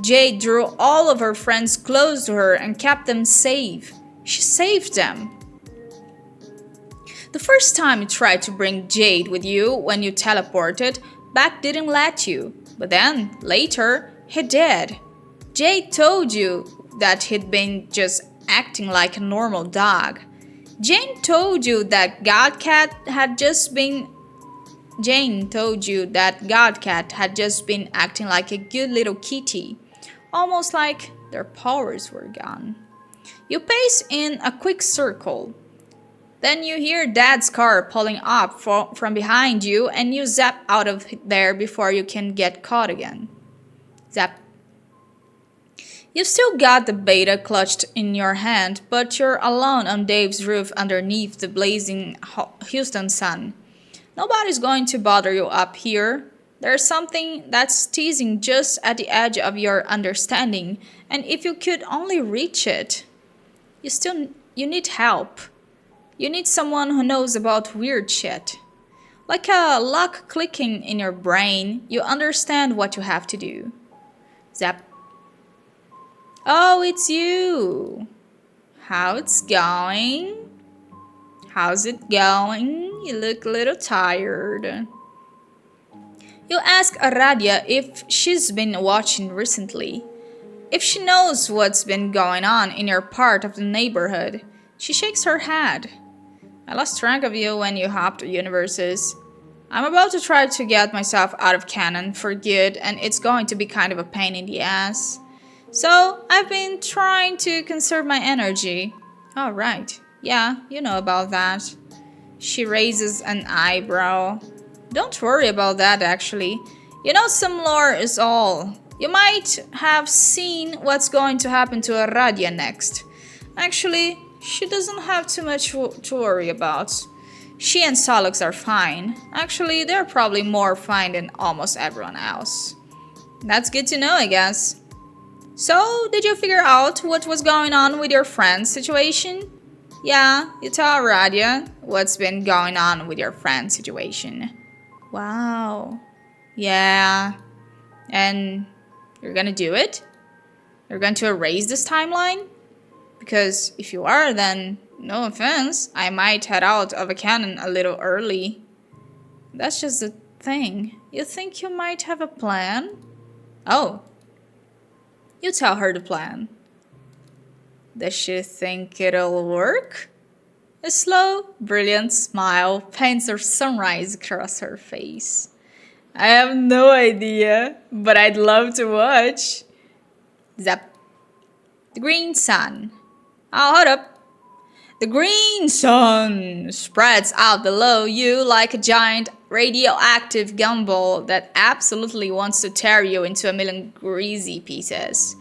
Jade drew all of her friends close to her and kept them safe. She saved them. The first time you tried to bring Jade with you when you teleported, Beck didn't let you. But then, later, he did. Jade told you that he'd been just acting like a normal dog. Jane told you that Godcat had just been acting like a good little kitty, almost like their powers were gone. You pace in a quick circle. Then you hear Dad's car pulling up from behind you and you zap out of there before you can get caught again. Zap. You've still got the beta clutched in your hand, but you're alone on Dave's roof underneath the blazing Houston sun. Nobody's going to bother you up here. There's something that's teasing just at the edge of your understanding, and if you could only reach it, you need help. You need someone who knows about weird shit. Like a lock clicking in your brain, you understand what you have to do. Zap. Oh, it's you. How it's going? How's it going? You look a little tired. You ask Aradia if she's been watching recently. If she knows what's been going on in your part of the neighborhood. She shakes her head. I lost track of you when you hopped universes. I'm about to try to get myself out of canon for good, and it's going to be kind of a pain in the ass. So, I've been trying to conserve my energy. Oh, right. Yeah, you know about that. She raises an eyebrow. Don't worry about that, actually. You know, some lore is all. You might have seen what's going to happen to Aradia next. Actually, she doesn't have too much to worry about. She and Solux are fine. Actually, they're probably more fine than almost everyone else. That's good to know, I guess. So, did you figure out what was going on with your friend's situation? Yeah, you tell Aradia what's been going on with your friend's situation. Wow. Yeah. And you're gonna do it? You're going to erase this timeline? Because if you are, then, no offense, I might head out of a canon a little early. That's just the thing. You think you might have a plan? Oh. You tell her the plan. Does she think it'll work? A slow, brilliant smile paints a sunrise across her face. I have no idea, but I'd love to watch. Zap. The green sun. Oh, hold up. The green sun spreads out below you like a giant radioactive gumball that absolutely wants to tear you into a million greasy pieces.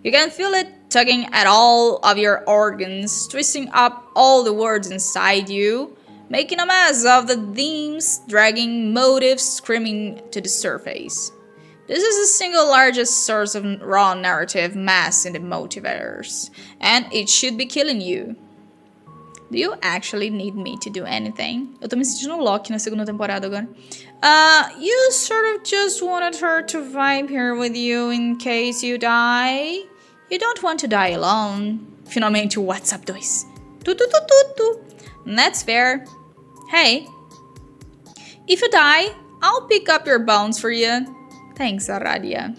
You can feel it tugging at all of your organs, twisting up all the words inside you, making a mess of the themes, dragging motives screaming to the surface. This is the single largest source of raw narrative mass in the multiverse, and it should be killing you. Do you actually need me to do anything? Eu tô me sentindo Loki na segunda temporada agora. You sort of just wanted her to vibe here with you in case you die. You don't want to die alone. Finalmente, WhatsApp 2. That's fair. Hey, if you die, I'll pick up your bones for you. Thanks, Aradia.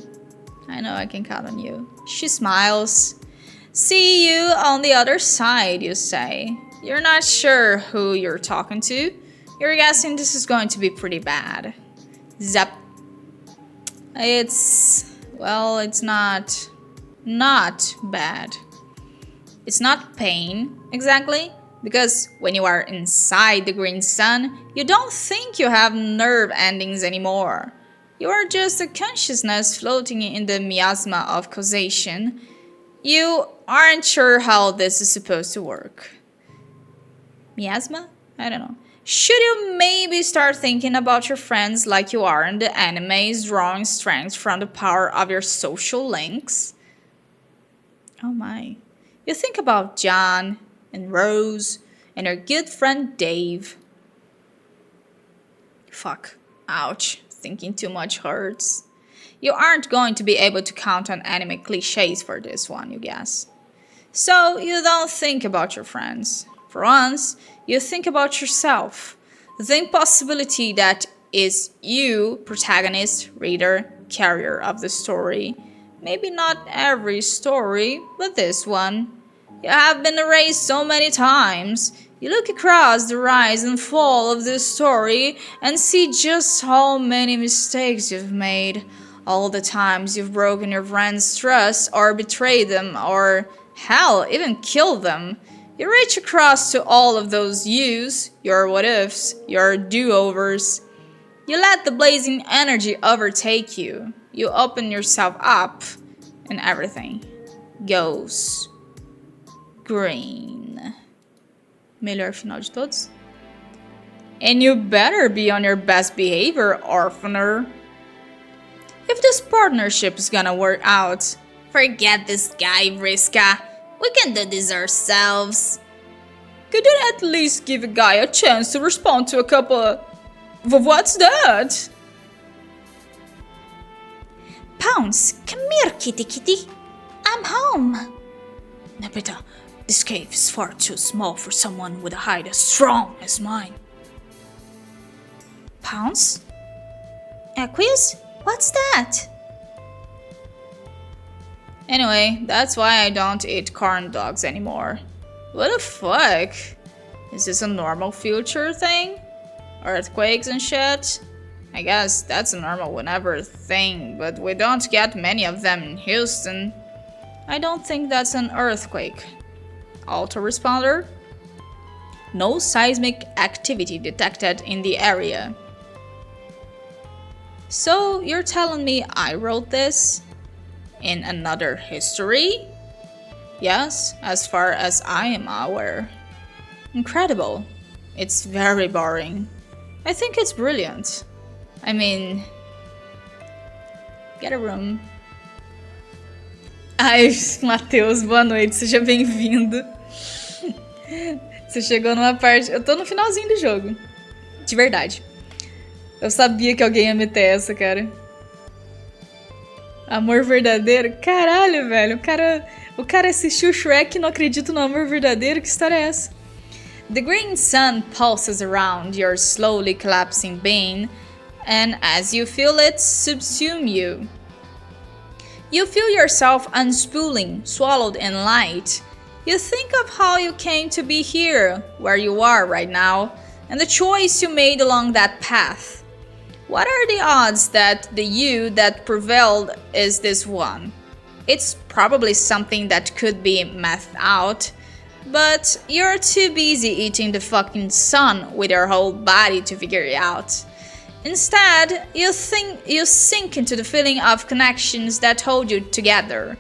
I know I can count on you. She smiles. See you on the other side, you say. You're not sure who you're talking to. You're guessing this is going to be pretty bad. Zap. Well, it's not bad. It's not pain, exactly. Because when you are inside the green sun, you don't think you have nerve endings anymore. You are just a consciousness floating in the miasma of causation. You aren't sure how this is supposed to work. Miasma? I don't know. Should you maybe start thinking about your friends like you are in the animes, drawing strength from the power of your social links? Oh my. You think about John and Rose and your good friend Dave. Fuck. Ouch. Thinking too much hurts. You aren't going to be able to count on anime cliches for this one, you guess. So you don't think about your friends. For once, you think about yourself. The impossibility that is you, protagonist, reader, carrier of the story. Maybe not every story, but this one. You have been erased so many times. You look across the rise and fall of this story and see just how many mistakes you've made. All the times you've broken your friends' trust or betrayed them or, hell, even killed them. You reach across to all of those yous, your what-ifs, your do-overs. You let the blazing energy overtake you. You open yourself up and everything goes green. Melhor final de todos. And you better be on your best behavior, orphaner. If this partnership is gonna work out, forget this guy, Vriska. We can do this ourselves. Could you at least give a guy a chance to respond to a couple of... What's that? Pounce, come here, kitty kitty. I'm home. Nepeta, this cave is far too small for someone with a hide as strong as mine. Pounce? Aqueous? What's that? Anyway, that's why I don't eat corn dogs anymore. What the fuck? Is this a normal future thing? Earthquakes and shit? I guess that's a normal whenever thing, but we don't get many of them in Houston. I don't think that's an earthquake. Autoresponder? No seismic activity detected in the area. So you're telling me I wrote this? In another history? Yes, as far as I am aware. Incredible. It's very boring. I think it's brilliant. I mean... Get a room. Ai, Matheus, boa noite, seja bem-vindo. Você chegou numa parte... Eu tô no finalzinho do jogo. De verdade. Eu sabia que alguém ia meter essa, cara. Amor verdadeiro? Caralho, velho. O cara assistiu Shrek e não acredita no amor verdadeiro? Que história é essa? The green sun pulses around your slowly collapsing being, and as you feel it subsume you. You feel yourself unspooling, swallowed in light. You think of how you came to be here, where you are right now, and the choice you made along that path. What are the odds that the you that prevailed is this one? It's probably something that could be mathed out, but you're too busy eating the fucking sun with your whole body to figure it out. Instead, you sink into the feeling of connections that hold you together.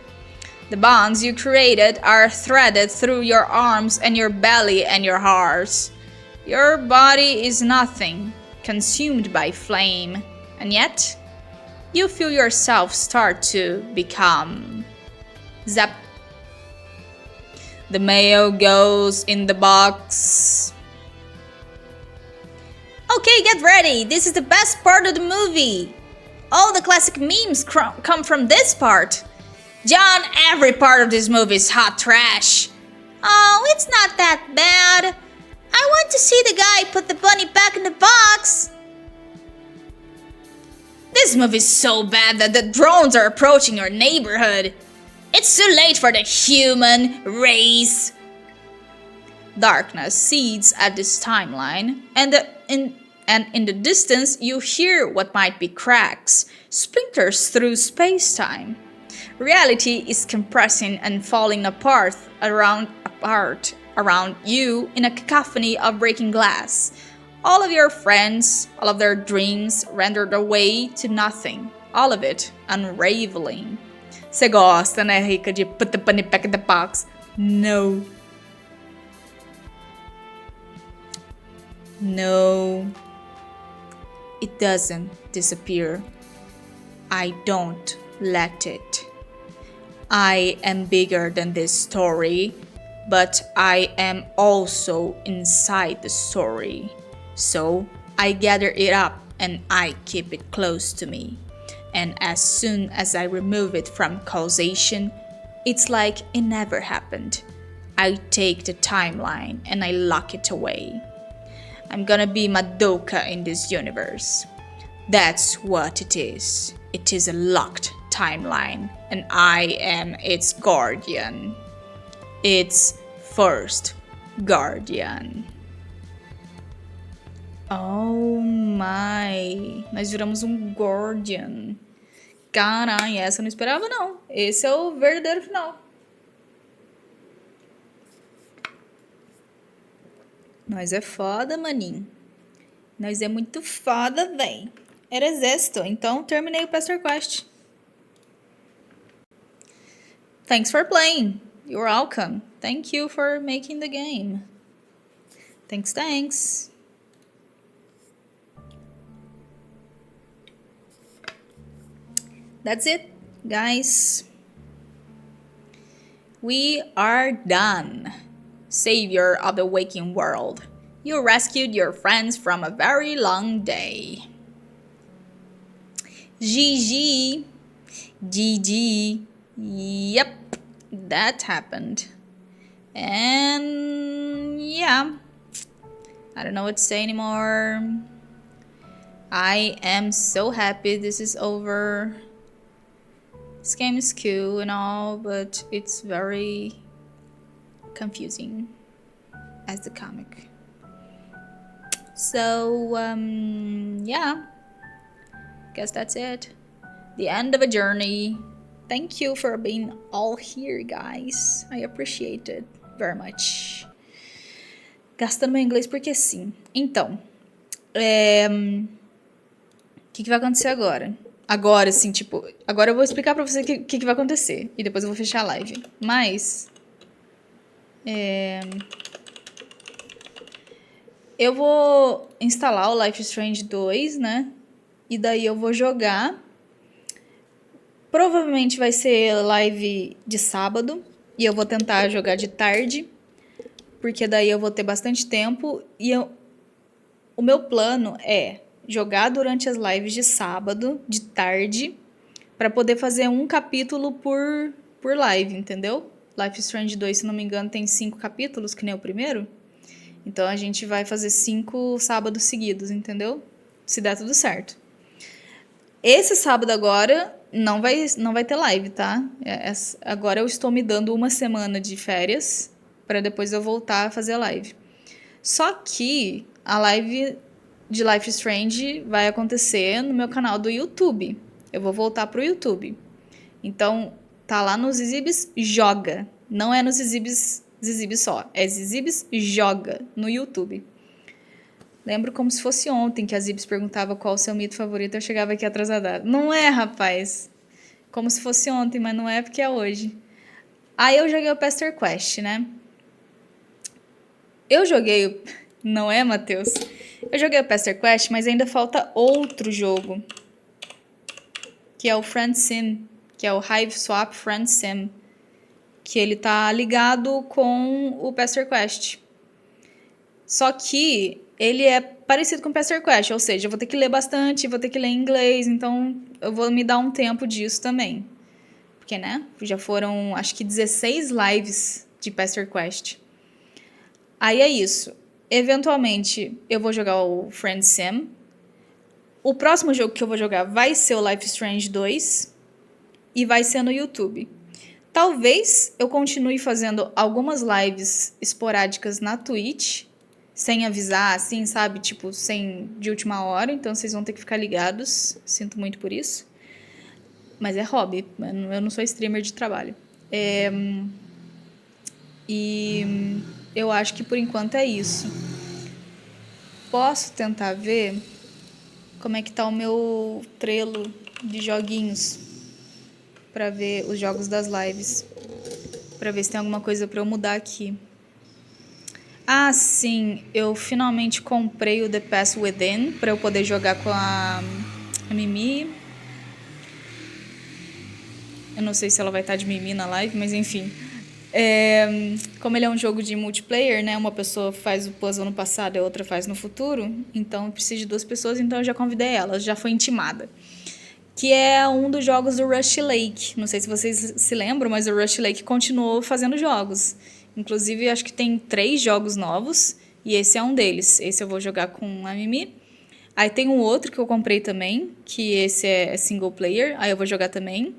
The bonds you created are threaded through your arms and your belly and your heart. Your body is nothing, consumed by flame, and yet you feel yourself start to become zap. The mail goes in the box. Okay, get ready. This is the best part of the movie. All the classic memes come from this part. John, every part of this movie is hot trash. Oh, it's not that bad. I want to see the guy put the bunny back in the box. This movie is so bad that the drones are approaching your neighborhood. It's too late for the human race. Darkness seeds at this timeline, and in the distance you hear what might be cracks, splinters through space-time. Reality is compressing and falling apart around you in a cacophony of breaking glass. All of your friends, all of their dreams rendered away to nothing. All of it unraveling. Você gosta, né, Rica, de put the bunny back in the box? No. No. It doesn't disappear. I don't let it. I am bigger than this story, but I am also inside the story. So I gather it up and I keep it close to me. And as soon as I remove it from causation, it's like it never happened. I take the timeline and I lock it away. I'm gonna be Madoka in this universe. That's what it is. It is a locked timeline, and I am its guardian. Its first guardian. Oh my! Nós viramos um guardian. Caralho, essa eu não esperava não. Esse é o verdadeiro final. Nós é foda, maninho. Nós é muito foda, véi. Era exército, então terminei o Pesterquest. Thanks for playing. You're welcome. Thank you for making the game. Thanks. That's it, guys. We are done. Savior of the waking world. You rescued your friends from a very long day. GG. Yep, that happened. And yeah, I don't know what to say anymore. I am so happy this is over. This game is cool and all, but it's very confusing as the comic. So, yeah, guess that's it. The end of a journey. Thank you for being all here, guys. I appreciate it very much. Gastando meu inglês porque sim. Então, o que vai acontecer agora? Agora, assim, tipo, agora eu vou explicar pra você o que vai acontecer. E depois eu vou fechar a live. Mas, eu vou instalar o Life is Strange 2, né? E daí eu vou jogar. Provavelmente vai ser live de sábado. E eu vou tentar jogar de tarde. Porque daí eu vou ter bastante tempo. E o meu plano é jogar durante as lives de sábado, de tarde, para poder fazer um capítulo por live, entendeu? Life is Strange 2, se não me engano, tem 5 capítulos, que nem o primeiro. Então a gente vai fazer 5 sábados seguidos, entendeu? Se der tudo certo. Esse sábado agora não vai ter live, tá? Agora eu estou me dando uma semana de férias para depois eu voltar a fazer live. Só que a live de Life is Strange vai acontecer no meu canal do YouTube. Eu vou voltar pro YouTube. Então, tá lá no Zizibsjoga. Não é no Zizibs só. É Zizibsjoga no YouTube. Lembro como se fosse ontem que a Zibs perguntava qual o seu mito favorito. Eu chegava aqui atrasada. Não é, rapaz. Como se fosse ontem, mas não é porque é hoje. Aí eu joguei o Pesterquest, né? Não é, Matheus? Eu joguei o Pesterquest, mas ainda falta outro jogo. que é o Friend Sim, que é o Hive Swap Friend Sim, que ele tá ligado com o Pesterquest. Só que ele é parecido com o Pesterquest, ou seja, eu vou ter que ler bastante, vou ter que ler em inglês, então eu vou me dar um tempo disso também. Porque, né, já foram, acho que 16 lives de Pesterquest. Aí é isso. Eventualmente, eu vou jogar o Friend Sim. O próximo jogo que eu vou jogar vai ser o Life is Strange 2 e vai ser no YouTube. Talvez eu continue fazendo algumas lives esporádicas na Twitch, sem avisar, assim, sabe? Tipo, sem de última hora, então vocês vão ter que ficar ligados. Sinto muito por isso. Mas é hobby, eu não sou streamer de trabalho. E eu acho que por enquanto é isso. Posso tentar ver como é que tá o meu trelo de joguinhos pra ver os jogos das lives, pra ver se tem alguma coisa pra eu mudar aqui. Ah, sim, eu finalmente comprei o The Past Within pra eu poder jogar com a Mimi. Eu não sei se ela vai estar de Mimi na live, mas enfim. Como ele é um jogo de multiplayer, né? Uma pessoa faz o puzzle no passado e a outra faz no futuro. Então eu preciso de 2 pessoas, então eu já convidei ela, já foi intimada. Que é um dos jogos do Rush Lake. Não sei se vocês se lembram, mas o Rush Lake continuou fazendo jogos. Inclusive, acho que tem 3 jogos novos e esse é um deles. Esse eu vou jogar com a Mimi. Aí tem um outro que eu comprei também, que esse é single player, aí eu vou jogar também.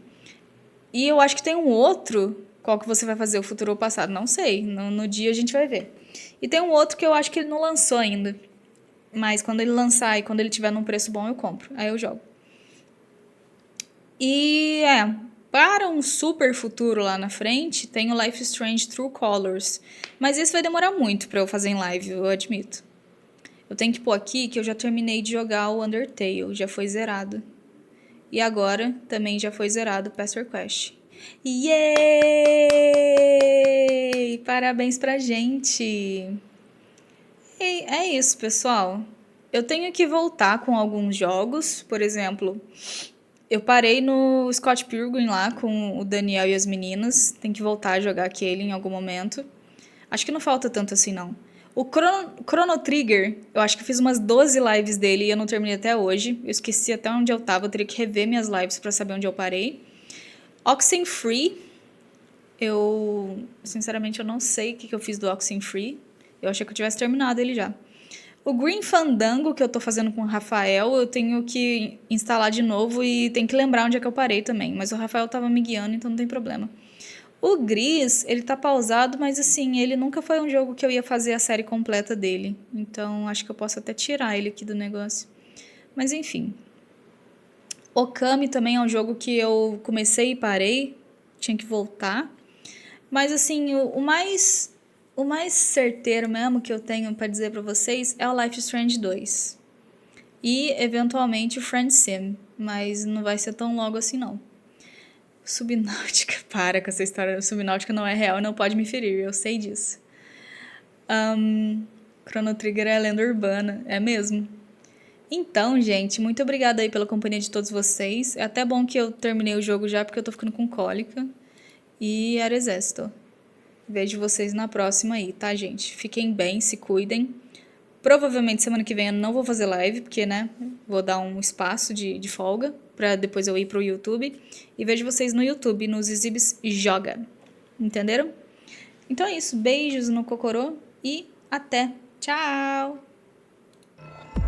E eu acho que tem um outro, qual que você vai fazer, o futuro ou o passado? Não sei, no dia a gente vai ver. E tem um outro que eu acho que ele não lançou ainda. Mas quando ele lançar e quando ele tiver num preço bom, eu compro. Aí eu jogo. E para um super futuro lá na frente, tem o Life is Strange True Colors. Mas esse vai demorar muito pra eu fazer em live, eu admito. Eu tenho que pôr aqui que eu já terminei de jogar o Undertale, já foi zerado. E agora também já foi zerado o Pesterquest. Yay! Parabéns pra gente! E é isso, pessoal. Eu tenho que voltar com alguns jogos, por exemplo, eu parei no Scott Pilgrim lá com o Daniel e as meninas. Tem que voltar a jogar aquele em algum momento. Acho que não falta tanto assim, não. O Chrono Trigger, eu acho que eu fiz umas 12 lives dele e eu não terminei até hoje. Eu esqueci até onde eu tava, eu teria que rever minhas lives pra saber onde eu parei. Oxenfree, sinceramente, eu não sei o que eu fiz do Oxenfree. Eu achei que eu tivesse terminado ele já. O Green Fandango, que eu tô fazendo com o Rafael, eu tenho que instalar de novo e tem que lembrar onde é que eu parei também. Mas o Rafael tava me guiando, então não tem problema. O Gris, ele tá pausado, mas assim, ele nunca foi um jogo que eu ia fazer a série completa dele. Então, acho que eu posso até tirar ele aqui do negócio. Mas enfim. Okami também é um jogo que eu comecei e parei. Tinha que voltar. Mas assim, o mais certeiro mesmo que eu tenho pra dizer pra vocês é o Life is Strange 2. E, eventualmente, o Friend Sim. Mas não vai ser tão logo assim, não. Subnáutica, para com essa história. Subnáutica não é real e não pode me ferir, eu sei disso. Chrono Trigger é lenda urbana, é mesmo? Então, gente, muito obrigada aí pela companhia de todos vocês. É até bom que eu terminei o jogo já, porque eu tô ficando com cólica. E era exército. Vejo vocês na próxima aí, tá, gente? Fiquem bem, se cuidem. Provavelmente semana que vem eu não vou fazer live, porque, né, vou dar um espaço de folga pra depois eu ir pro YouTube. E vejo vocês no YouTube, no Zizibsjoga. Entenderam? Então é isso. Beijos no cocorô e até. Tchau!